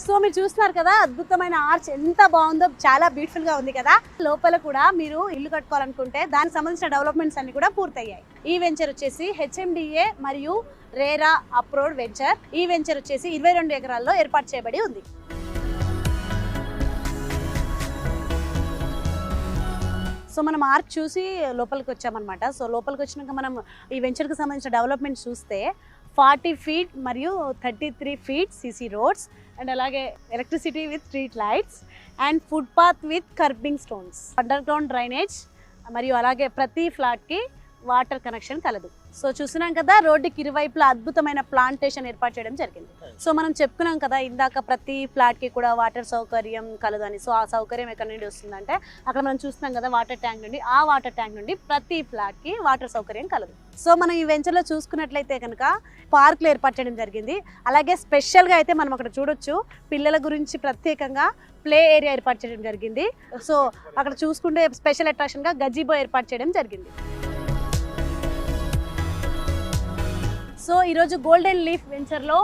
So మీరు చూస్తున్నారు కదా అద్భుతమైన ఆర్చ్ ఎంత బాగుందో, చాలా బ్యూటిఫుల్ గా ఉంది కదా. లోపల కూడా మీరు ఇల్లు కట్టుకోవాలనుకుంటే దానికి సంబంధించిన డెవలప్మెంట్స్ అన్ని కూడా పూర్తయ్యాయి. ఈ వెంచర్ వచ్చేసి హెచ్ఎండిఏ మరియు రేరా అప్రోడ్ వెంచర్. ఈ వెంచర్ వచ్చేసి 22 ఎకరాల్లో ఏర్పాటు చేయబడి ఉంది. సో మనం ఆర్చ్ చూసి లోపలికి వచ్చామన్నమాట. సో లోపలికి వచ్చినాక మనం ఈ వెంచర్కి సంబంధించిన డెవలప్మెంట్ చూస్తే 40 feet మరియు 33 feet సీసీ రోడ్స్ అండ్ అలాగే electricity with street lights and foot path with kerbing stones, under ground drainage మరియు అలాగే ప్రతి ఫ్లాట్కి వాటర్ కనెక్షన్ కలదు. సో చూసినాం కదా రోడ్డుకి ఇరువైపులా అద్భుతమైన ప్లాంటేషన్ ఏర్పాటు చేయడం జరిగింది. సో మనం చెప్పుకున్నాం కదా ఇందాక ప్రతి ఫ్లాట్కి కూడా వాటర్ సౌకర్యం కలదు అని. సో ఆ సౌకర్యం ఎక్కడి నుండి వస్తుందంటే అక్కడ మనం చూస్తున్నాం కదా వాటర్ ట్యాంక్ నుండి, ఆ వాటర్ ట్యాంక్ నుండి ప్రతి ఫ్లాట్కి వాటర్ సౌకర్యం కలదు. సో మనం ఈ వెంచర్లో చూసుకున్నట్లయితే కనుక పార్కులు ఏర్పాటు చేయడం జరిగింది. అలాగే స్పెషల్గా అయితే మనం అక్కడ చూడొచ్చు పిల్లల గురించి ప్రత్యేకంగా ప్లే ఏరియా ఏర్పాటు చేయడం జరిగింది. సో అక్కడ చూసుకుంటే స్పెషల్ అట్రాక్షన్గా గజీబో ఏర్పాటు చేయడం జరిగింది. సో ఈరోజు గోల్డెన్ లీఫ్ వెంచర్లో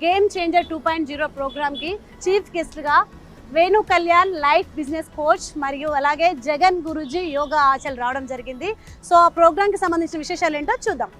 గేమ్ చేంజర్ 2.0 ప్రోగ్రామ్కి చీఫ్ గెస్ట్గా Venu Kalyan life business coach మరియు అలాగే జగన్ గురుజీ యోగా ఆచల్ రావడం జరిగింది. సో ఆ ప్రోగ్రామ్కి సంబంధించిన విశేషాలు ఏంటో చూద్దాం.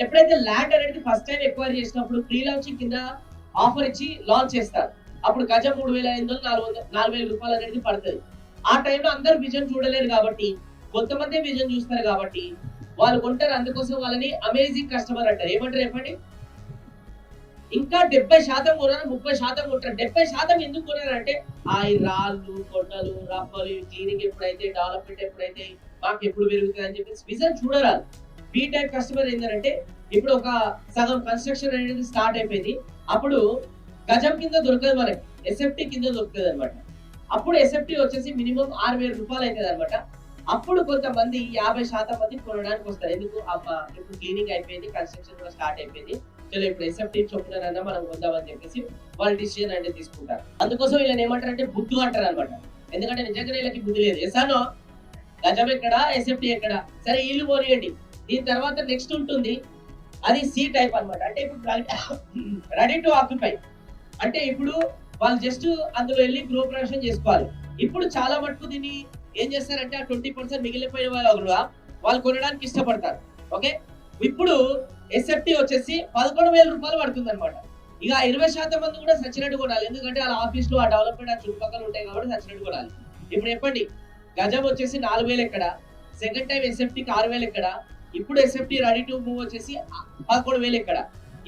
ఎప్పుడైతే ల్యాండ్ అనేది ఫస్ట్ టైం ఎక్వైర్ చేసినప్పుడు ప్రీ లాంచింగ్ కింద ఆఫర్ ఇచ్చి లాంచ్ చేస్తారు. అప్పుడు గజం 3,500 4,000 రూపాయలు అనేది పడుతుంది. ఆ టైంలో అందరు విజన్ చూడలేరు కాబట్టి కొంతమంది విజన్ చూస్తారు కాబట్టి వాళ్ళు కొంటారు. అందుకోసం వాళ్ళని అమేజింగ్ కస్టమర్ అంటారు. ఏమంటారు చెప్పండి? ఇంకా 70% కొన్నారు, 30% కొంటారు. 70% ఎందుకు కొన్నారంటే ఆ రాళ్ళు కొండలు రప్పలు క్లీనింగ్ ఎప్పుడైతే డెవలప్మెంట్ ఎప్పుడైతే మాకు ఎప్పుడు పెరుగుతుంది అని చెప్పేసి విజన్ చూడరాదు. బీ టైప్ కస్టమర్ ఏంటంటే ఇప్పుడు ఒక సగం కన్స్ట్రక్షన్ అనేది స్టార్ట్ అయిపోయింది. అప్పుడు గజం కింద దొరకదు మనకి, ఎస్ఎఫ్టీ కింద దొరుకుతుంది అనమాట. అప్పుడు ఎస్ఎఫ్టీ వచ్చేసి మినిమం 6,000 రూపాయలు అవుతుంది అనమాట. అప్పుడు కొంతమంది 50% మంది కొనడానికి వస్తారు. ఎందుకు? ఇప్పుడు క్లీనింగ్ అయిపోయింది, కన్స్ట్రక్షన్ కూడా స్టార్ట్ అయిపోయింది, చలో ఇప్పుడు ఎస్ఎఫ్టీ చొప్పునన్నా మనం కొందామని చెప్పేసి వాళ్ళు డిసిజన్ అంటే తీసుకుంటారు. అందుకోసం వీళ్ళని ఏమంటారు అంటే బుద్ధు అంటారు అనమాట. ఎందుకంటే నిజంగా వీళ్ళకి బుద్ధి లేదు. ఎసానో గజం ఎక్కడ, ఎస్ఎఫ్టీ ఎక్కడ, సరే ఇల్లు పోనీయండి. దీని తర్వాత నెక్స్ట్ ఉంటుంది అది సి టైప్ అనమాట. అంటే ఇప్పుడు రెడీ టు ఆక్యుపై, అంటే ఇప్పుడు వాళ్ళు జస్ట్ అందులో వెళ్ళి గృహప్రవేశం చేసుకోవాలి. ఇప్పుడు చాలా మటుకు దీన్ని ఏం చేస్తారంటే ఆ 20% మిగిలిపోయిన వాళ్ళు కొనడానికి ఇష్టపడతారు. ఓకే, ఇప్పుడు ఎస్ఎఫ్టీ వచ్చేసి 11,000 రూపాయలు పడుతుంది అనమాట. ఇక 20% మంది కూడా సచ్చినట్టు కొనాలి. ఎందుకంటే వాళ్ళ ఆఫీస్ లో ఆ డెవలప్మెంట్ ఆ చుట్టుపక్కల ఉంటాయి కాబట్టి సచ్చినట్టు కొనాలి. ఇప్పుడు చెప్పండి, గజం వచ్చేసి 4,000 ఎక్కడ, సెకండ్ టైం ఎస్ఎఫ్టీకి 6,000 ఎక్కడ, ఇప్పుడు ఎస్ఎఫ్టీ రెడీ టు మూవ్ వచ్చేసి 11,000 ఎక్కడ.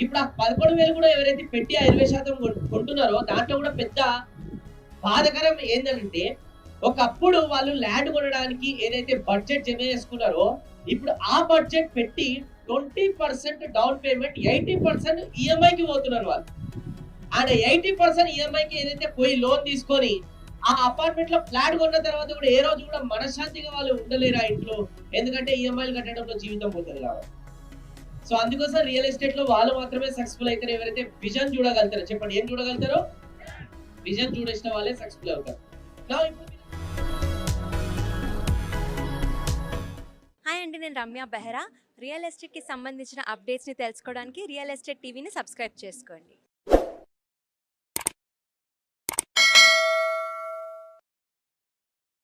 ఇప్పుడు ఆ 11,000 కూడా ఎవరైతే పెట్టి ఆ 20% కొంటున్నారో దాంట్లో కూడా పెద్ద బాధకరం ఏంటంటే ఒకప్పుడు వాళ్ళు ల్యాండ్ కొనడానికి ఏదైతే బడ్జెట్ జమ చేసుకున్నారో ఇప్పుడు ఆ బడ్జెట్ పెట్టి 20% డౌన్ పేమెంట్ 80% ఈఎంఐకి పోతున్నారు వాళ్ళు. అండ్ 80% ఈఎంఐకి ఏదైతే పోయి లోన్ తీసుకొని ఆ అపార్ట్మెంట్ లో ఫ్లాట్ కొన్న తర్వాత కూడా ఏ రోజు కూడా మనశ్శాంతిగా వాళ్ళు ఉండలేరు ఆ ఇంట్లో. ఎందుకంటే ఈఎంఐలు కట్టడంలో జీవితం పోతుంది కాబట్టి. సో అందుకోసం రియల్ ఎస్టేట్ లో వాళ్ళు మాత్రమే సక్సెస్ఫుల్ అవుతారు ఎవరైతే విజన్ చూడగలుగుతారో. చెప్పండి, ఏం చూడగలుగుతారో? విజన్ చూడేసిన వాళ్ళే సక్సెస్ఫుల్ అవుతారు. Now ఇప్పుడు హాయ్ అండి, నేను రమ్య బెహ్రా. రియల్ ఎస్టేట్కి సంబంధించిన అప్డేట్స్ని తెలుసుకోవడానికి రియల్ ఎస్టేట్ టీవీని సబ్స్క్రైబ్ చేసుకోండి.